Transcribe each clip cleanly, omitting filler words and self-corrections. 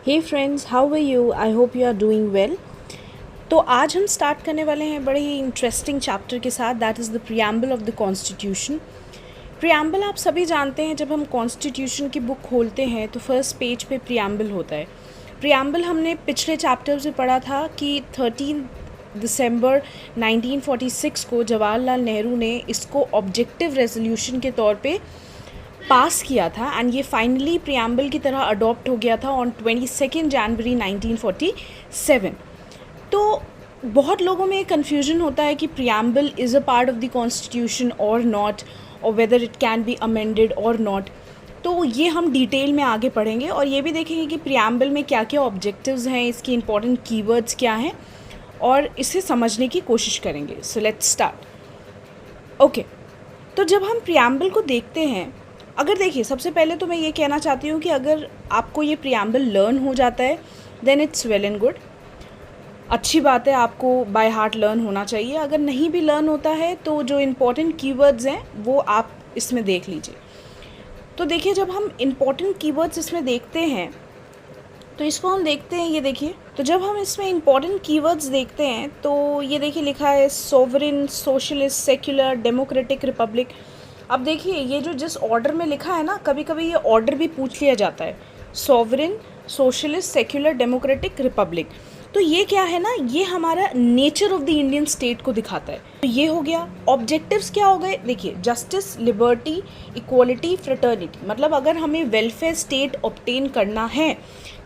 Hey friends, how are you? I hope you are doing well. तो आज हम start करने वाले हैं बड़े ही इंटरेस्टिंग चैप्टर के साथ, that is the preamble of the constitution. Preamble आप सभी जानते हैं, जब हम कॉन्स्टिट्यूशन की बुक खोलते हैं तो फर्स्ट पेज पे प्रियम्बल होता है। प्रियम्बल हमने पिछले चैप्टर से पढ़ा था कि 13 दिसंबर 1946 को जवाहरलाल नेहरू ने इसको ऑब्जेक्टिव रेजोल्यूशन के तौर पे पास किया था एंड ये फाइनली प्रियम्बल की तरह अडॉप्ट हो गया था ऑन 22 जनवरी 1947। तो बहुत लोगों में कन्फ्यूजन होता है कि preamble is a part of the constitution और नॉट, और whether it can be amended और नॉट। तो ये हम डिटेल में आगे पढ़ेंगे और ये भी देखेंगे कि प्रियम्बल में क्या क्या ऑब्जेक्टिव्स हैं, इसकी इंपॉर्टेंट कीवर्ड्स क्या हैं और इसे समझने की कोशिश करेंगे। So let's start. ओके, तो जब हम प्रियम्बल को देखते हैं, अगर देखिए, सबसे पहले तो मैं ये कहना चाहती हूँ कि अगर आपको ये प्रियम्बल लर्न हो जाता है then it's well and good, अच्छी बात है, आपको बाय हार्ट लर्न होना चाहिए। अगर नहीं भी लर्न होता है तो जो इम्पोर्टेंट कीवर्ड्स हैं वो आप इसमें देख लीजिए। तो देखिए, जब हम इम्पोर्टेंट कीवर्ड्स इसमें देखते हैं तो इसको हम देखते हैं, ये देखिए। तो जब हम इसमें इम्पोर्टेंट कीवर्ड्स देखते हैं तो ये देखिए लिखा है sovereign, socialist, secular, democratic, Republic. अब देखिए, ये जो जिस ऑर्डर में लिखा है ना, कभी कभी ये ऑर्डर भी पूछ लिया जाता है, sovereign, socialist, secular, democratic, Republic. तो ये क्या है ना, ये हमारा nature of the Indian state को दिखाता है। तो ये हो गया। ऑब्जेक्टिव्स क्या हो गए, देखिए, जस्टिस, लिबर्टी, इक्वलिटी, फ्रेटर्निटी। मतलब अगर हमें वेलफेयर स्टेट ऑब्टेन करना है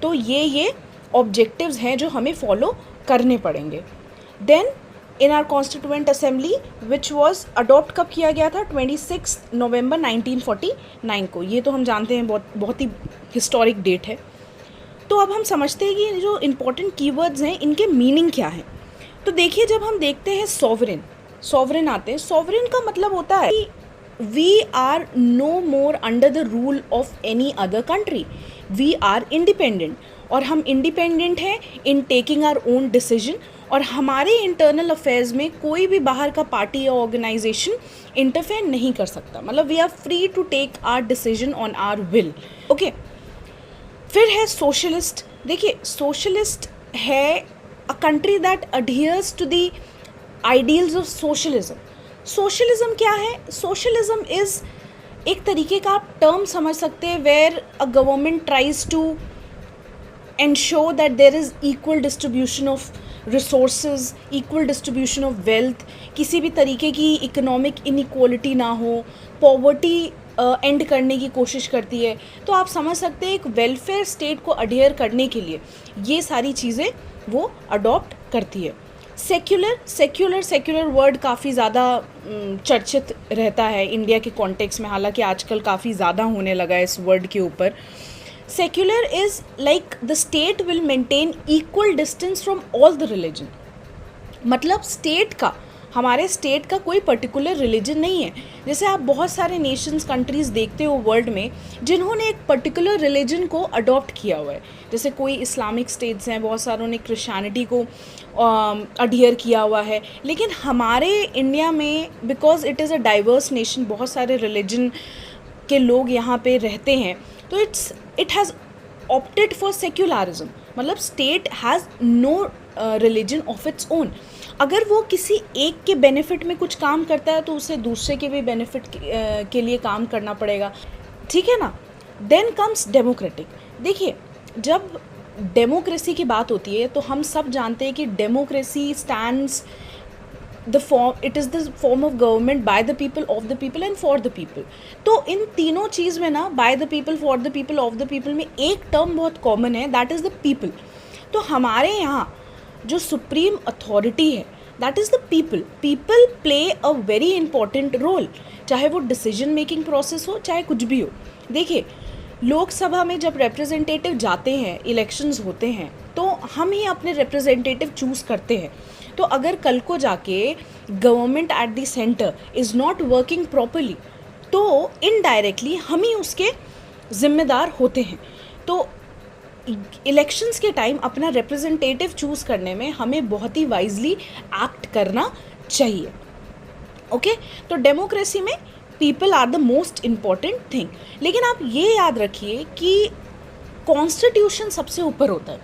तो ये ऑब्जेक्टिव्स हैं जो हमें फॉलो करने पड़ेंगे। Then in our constituent assembly which was adopt कब किया गया था, 26 नवंबर 1949 को। ये तो हम जानते हैं, बहुत ही हिस्टोरिक डेट है। तो अब हम समझते हैं कि जो इम्पोर्टेंट कीवर्ड्स हैं इनके मीनिंग क्या है। तो देखिए, जब हम देखते हैं सॉवरेन आते हैं, सॉवरेन का मतलब होता है कि we are no more under the rule of any other country, we are independent. और हम इंडिपेंडेंट हैं in taking our own decision, और हमारे इंटरनल अफेयर्स में कोई भी बाहर का पार्टी या ऑर्गेनाइजेशन इंटरफेयर नहीं कर सकता। मतलब we are free to take our decision on our will. Okay, फिर है सोशलिस्ट। देखिए, सोशलिस्ट है a country that adheres to the ideals of socialism. Socialism क्या है? सोशलिज्म इज़ एक तरीके का आप टर्म समझ सकते हैं where a government tries to ensure that there is equal distribution of resources, equal distribution of wealth, किसी भी तरीके की इकोनॉमिक इनइक्वालिटी ना हो, पॉवर्टी एंड करने की कोशिश करती है। तो आप समझ सकते हैं एक वेलफेयर स्टेट को अडेयर करने के लिए ये सारी चीज़ें वो अडॉप्ट करती है। सेक्युलर वर्ड काफ़ी ज़्यादा चर्चित रहता है इंडिया के कॉन्टेक्स्ट में, हालांकि आजकल काफ़ी ज़्यादा होने लगा है इस वर्ड के ऊपर। Secular is like the state will maintain equal distance from all the religion. मतलब हमारे स्टेट का कोई पर्टिकुलर रिलीजन नहीं है। जैसे आप बहुत सारे नेशंस, कंट्रीज़ देखते हो वर्ल्ड में जिन्होंने एक पर्टिकुलर रिलीजन को अडॉप्ट किया हुआ है। जैसे कोई इस्लामिक स्टेट्स हैं, बहुत सारों ने क्रिश्चियनिटी को अडहियर किया हुआ है। लेकिन हमारे इंडिया में, because it is a diverse nation, बहुत सारे रिलीजन के लोग यहाँ पे रहते हैं, तो it has opted for secularism. मतलब state has no religion of its own. अगर वो किसी एक के बेनिफिट में कुछ काम करता है तो उसे दूसरे के भी बेनिफिट के लिए काम करना पड़ेगा, ठीक है ना। Then comes democratic. देखिए, जब डेमोक्रेसी की बात होती है तो हम सब जानते हैं कि democracy stands it is the form of government by the people, of the people and for the people. तो इन तीनों चीज़ में ना, by the people, for the people, of the people में एक टर्म बहुत कॉमन है, दैट इज़ द पीपल। तो हमारे यहाँ जो सुप्रीम अथॉरिटी है that is the people. People play a very important role, चाहे वो डिसीजन मेकिंग प्रोसेस हो, चाहे कुछ भी हो। देखिए, लोकसभा में जब रिप्रेजेंटेटिव जाते हैं, इलेक्शंस होते हैं, तो हम ही अपने रिप्रेजेंटेटिव चूज़ करते हैं। तो अगर कल को जाके government at the centre is not working properly तो इनडायरेक्टली हम ही उसके ज़िम्मेदार होते हैं। तो इलेक्शंस के टाइम अपना रिप्रेजेंटेटिव चूज़ करने में हमें बहुत ही वाइजली एक्ट करना चाहिए। ओके, तो डेमोक्रेसी में people are the most important thing. लेकिन आप ये याद रखिए कि कॉन्स्टिट्यूशन सबसे ऊपर होता है,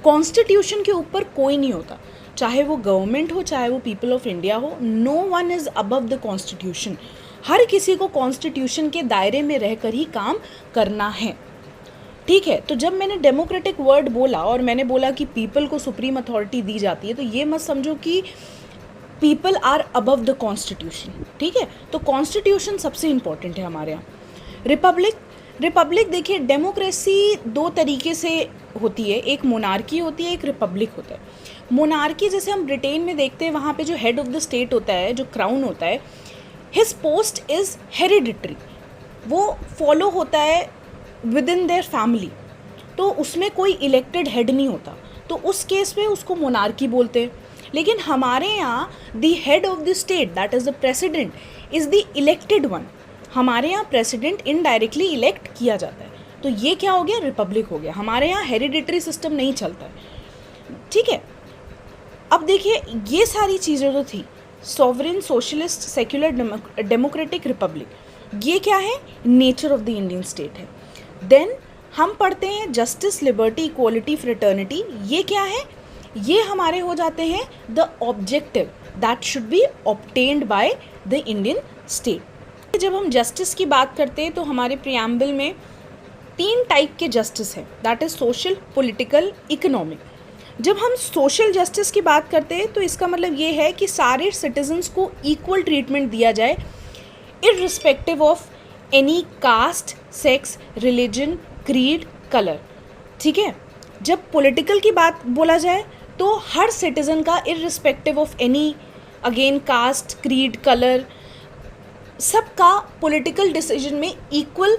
कॉन्स्टिट्यूशन के ऊपर कोई नहीं होता, चाहे वो गवर्नमेंट हो चाहे वो पीपल ऑफ इंडिया हो, no one is above the constitution. हर किसी को कॉन्स्टिट्यूशन के दायरे में रहकर ही काम करना है, ठीक है। तो जब मैंने डेमोक्रेटिक वर्ड बोला और मैंने बोला कि पीपल को सुप्रीम अथॉरिटी दी जाती है, तो ये मत समझो कि people are above the constitution, ठीक है। तो कॉन्स्टिट्यूशन सबसे इम्पॉर्टेंट है हमारे यहाँ। रिपब्लिक देखिए, डेमोक्रेसी दो तरीके से होती है, एक मोनार्की होती है, एक रिपब्लिक होता है। मोनार्की जैसे हम ब्रिटेन में देखते हैं, वहाँ पे जो हेड ऑफ द स्टेट होता है, जो क्राउन होता है, हिज पोस्ट इज़ हेरिडिटरी, वो फॉलो होता है विद इन देयर फैमिली, तो उसमें कोई इलेक्टेड हेड नहीं होता, तो उस केस में उसको मोनार्की बोलते हैं। लेकिन हमारे यहाँ the head of the state that is the president is the elected one, हमारे यहाँ प्रेसिडेंट इनडायरेक्टली इलेक्ट किया जाता है, तो ये क्या हो गया, रिपब्लिक हो गया। हमारे यहाँ हेरिडिटरी सिस्टम नहीं चलता है, ठीक है। अब देखिए, ये सारी चीज़ें तो थी, sovereign, socialist, secular, democratic, Republic, ये क्या है, nature of the Indian state है। देन हम पढ़ते हैं जस्टिस, लिबर्टी, इक्वालिटी, फ्रेटर्निटी, ये क्या है, ये हमारे हो जाते हैं the objective that should be obtained by the Indian state. जब हम जस्टिस की बात करते हैं तो हमारे प्रियम्बल में 3 टाइप के जस्टिस हैं, that is social, political, economic. जब हम सोशल जस्टिस की बात करते हैं तो इसका मतलब ये है कि सारे सिटीजन्स को इक्वल ट्रीटमेंट दिया जाए, irrespective of any caste, sex, religion, creed, colour, ठीक है। जब पॉलिटिकल की बात बोला जाए तो हर सिटीज़न का irrespective of any, again, caste, creed, colour, सबका पॉलिटिकल डिसीजन में इक्वल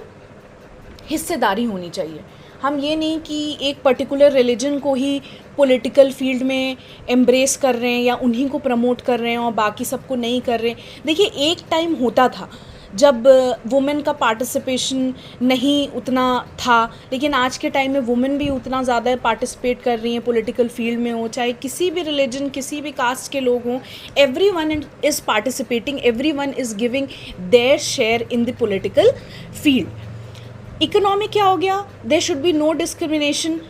हिस्सेदारी होनी चाहिए। हम ये नहीं कि एक पर्टिकुलर रिलीजन को ही पॉलिटिकल फील्ड में एम्ब्रेस कर रहे हैं या उन्हीं को प्रमोट कर रहे हैं और बाकी सबको नहीं कर रहे हैं। देखिए, एक टाइम होता था जब वुमेन का पार्टिसिपेशन नहीं उतना था, लेकिन आज के टाइम में वुमेन भी उतना ज़्यादा पार्टिसिपेट कर रही हैं पॉलिटिकल फील्ड में हो, चाहे किसी भी रिलीजन, किसी भी कास्ट के लोग हों, everyone is participating, everyone is giving their share in the political field. Economic क्या हो गया, there should be no discrimination.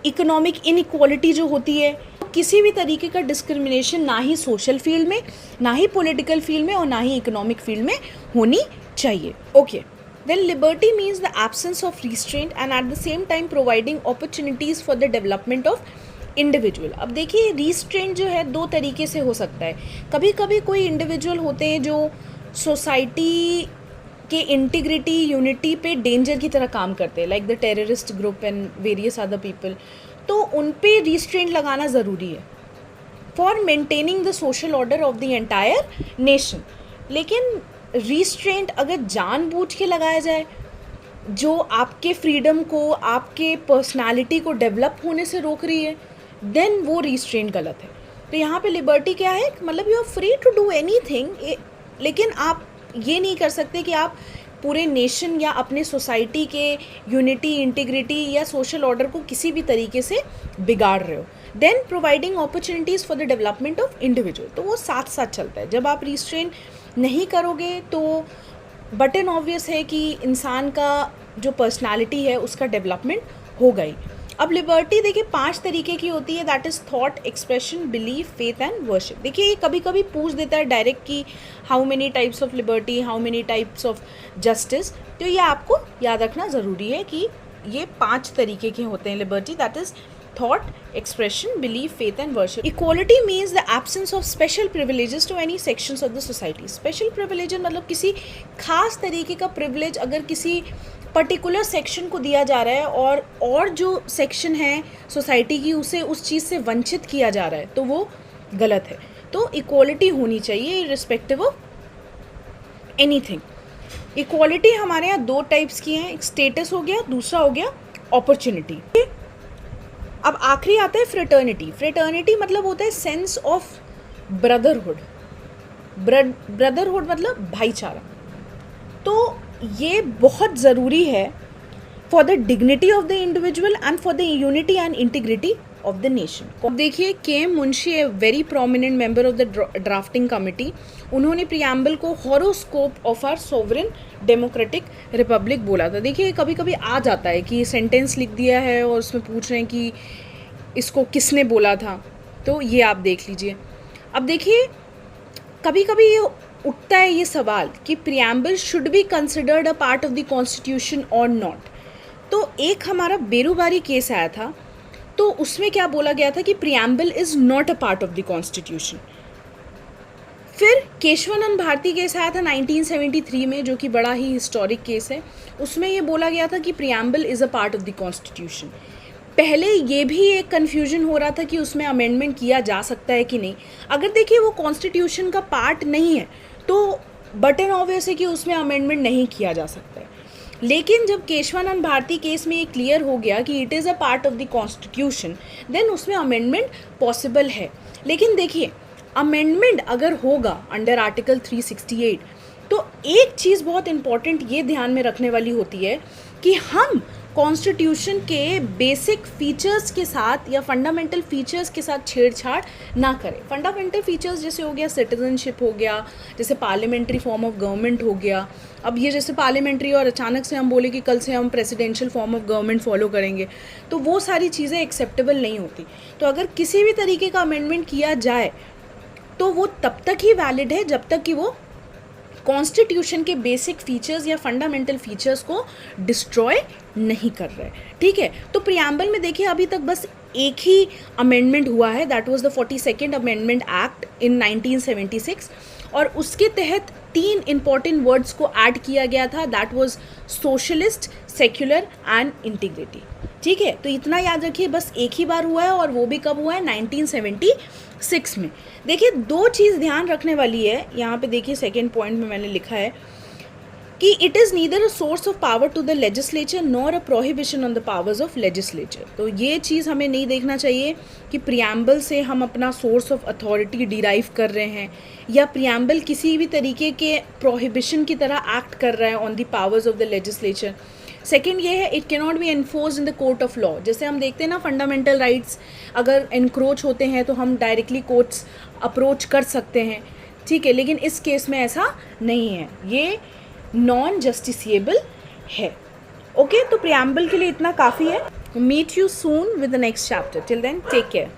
Economic inequality जो होती है, किसी भी तरीके का डिस्क्रिमिनेशन ना ही सोशल फील्ड में, ना ही पॉलिटिकल फील्ड में और ना ही इकोनॉमिक फील्ड में होनी चाहिए। Okay, then liberty means the absence of restraint and at the same time providing opportunities for the development of individual. अब देखिए, रिस्ट्रेंट जो है 2 तरीके से हो सकता है। कभी कभी कोई इंडिविजुअल होते हैं जो सोसाइटी के इंटीग्रिटी, यूनिटी पे डेंजर की तरह काम करते हैं, like the terrorist group and various other people, तो उन पे रिस्ट्रेंट लगाना ज़रूरी है for maintaining the social order of the entire nation. लेकिन रिस्ट्रेंट अगर जानबूझ के लगाया जाए, जो आपके फ्रीडम को, आपके पर्सनालिटी को डेवलप होने से रोक रही है, देन वो रिस्ट्रेंट गलत है। तो यहाँ पे लिबर्टी क्या है, मतलब you are free to do anything, लेकिन आप ये नहीं कर सकते कि आप पूरे नेशन या अपने सोसाइटी के यूनिटी, इंटीग्रिटी या सोशल ऑर्डर को किसी भी तरीके से बिगाड़ रहे हो। Then providing opportunities for the development of individual, तो वो साथ साथ चलता है। जब आप रिस्ट्रेन नहीं करोगे तो बटन ऑब्वियस है कि इंसान का जो पर्सनालिटी है उसका डेवलपमेंट होगा ही। अब लिबर्टी देखिए 5 तरीके की होती है, that is thought, expression, belief, faith and worship. देखिए, ये कभी कभी पूछ देता है डायरेक्ट कि how many types of liberty, how many types of justice, तो ये आपको याद रखना ज़रूरी है कि ये 5 तरीके के होते हैं liberty, that is thought, expression, belief, faith and worship. Equality means the absence of special privileges to any sections of the society. Special privilege मतलब किसी खास तरीके का privilege अगर किसी पर्टिकुलर सेक्शन को दिया जा रहा है और जो सेक्शन है सोसाइटी की उसे उस चीज़ से वंचित किया जा रहा है, तो वो गलत है। तो इक्वालिटी होनी चाहिए रिस्पेक्टिव ऑफ एनीथिंग। इक्वालिटी हमारे यहाँ 2 टाइप्स की हैं, एक स्टेटस हो गया, दूसरा हो गया अपॉर्चुनिटी। अब आखिरी आता है फ्रेटर्निटी। फ्रेटर्निटी मतलब होता है सेंस ऑफ ब्रदरहुड। ब्रदरहुड मतलब भाईचारा। तो ये बहुत ज़रूरी है for the dignity of the individual and for the unity and integrity of the nation. देखिए K M. Munshi, a very prominent member of the drafting committee, उन्होंने प्रियम्बल को horoscope of our sovereign democratic republic बोला था। देखिए कभी कभी आ जाता है कि सेंटेंस लिख दिया है और उसमें पूछ रहे हैं कि इसको किसने बोला था, तो ये आप देख लीजिए। अब देखिए कभी कभी ये उठता है ये सवाल कि preamble should be considered a part of the constitution और नॉट। तो एक हमारा बेरोबारी केस आया था, तो उसमें क्या बोला गया था कि preamble is not a part of the constitution. फिर केशवानंद भारती केस आया था 1973 में, जो कि बड़ा ही हिस्टोरिक केस है। उसमें ये बोला गया था कि preamble is a part of the constitution. पहले ये भी एक कन्फ्यूजन हो रहा था कि उसमें अमेंडमेंट किया जा सकता है कि नहीं। अगर देखिए वो कॉन्स्टिट्यूशन का पार्ट नहीं है तो बटन ऑब्वियस है कि उसमें अमेंडमेंट नहीं किया जा सकता है। लेकिन जब केशवानंद भारती केस में ये क्लियर हो गया कि it is a part of the constitution, then उसमें अमेंडमेंट पॉसिबल है। लेकिन देखिए अमेंडमेंट अगर होगा अंडर आर्टिकल 368, तो एक चीज़ बहुत इम्पॉर्टेंट ये ध्यान में रखने वाली होती है कि हम कॉन्स्टिट्यूशन के बेसिक फीचर्स के साथ या फंडामेंटल फीचर्स के साथ छेड़छाड़ ना करें। फंडामेंटल फीचर्स जैसे हो गया सिटीजनशिप हो गया, जैसे पार्लियामेंट्री फॉर्म ऑफ गवर्नमेंट हो गया। अब ये जैसे पार्लियामेंट्री और अचानक से हम बोले कि कल से हम presidential form of government follow करेंगे, तो वो सारी चीज़ें एक्सेप्टेबल नहीं होती। तो अगर किसी भी तरीके का अमेंडमेंट किया जाए तो वो तब तक ही वैलिड है जब तक कि वो कॉन्स्टिट्यूशन के बेसिक फीचर्स या फंडामेंटल फीचर्स को डिस्ट्रॉय नहीं कर रहे। ठीक है, तो प्रियम्बल में देखिए अभी तक बस एक ही अमेंडमेंट हुआ है, that was the 42nd amendment act in 1976, और उसके तहत 3 इंपॉर्टेंट वर्ड्स को ऐड किया गया था, that was socialist, secular and integrity. ठीक है, तो इतना याद रखिए, बस एक ही बार हुआ है और वो भी कब हुआ है 1976 में। देखिए 2 चीज़ ध्यान रखने वाली है यहाँ पे। देखिए सेकेंड पॉइंट में मैंने लिखा है कि it is neither a source of power to the legislature nor a prohibition on the powers of legislature. तो ये चीज़ हमें नहीं देखना चाहिए कि प्रियम्बल से हम अपना सोर्स ऑफ अथॉरिटी डिराइव कर रहे हैं या प्रियम्बल किसी भी तरीके के प्रोहिबिशन की तरह एक्ट कर रहा है on the powers of the legislature. Second ये है, it can not be enforce in the court of law. जैसे हम देखते हैं ना फंडामेंटल राइट्स अगर एनक्रोच होते हैं तो हम डायरेक्टली कोर्ट्स अप्रोच कर सकते हैं। ठीक है, लेकिन इस केस में ऐसा नहीं है, ये नॉन जस्टिसिएबल है। ओके, तो प्रियम्बल के लिए इतना काफ़ी है। Meet you soon with the next chapter. Till then take care.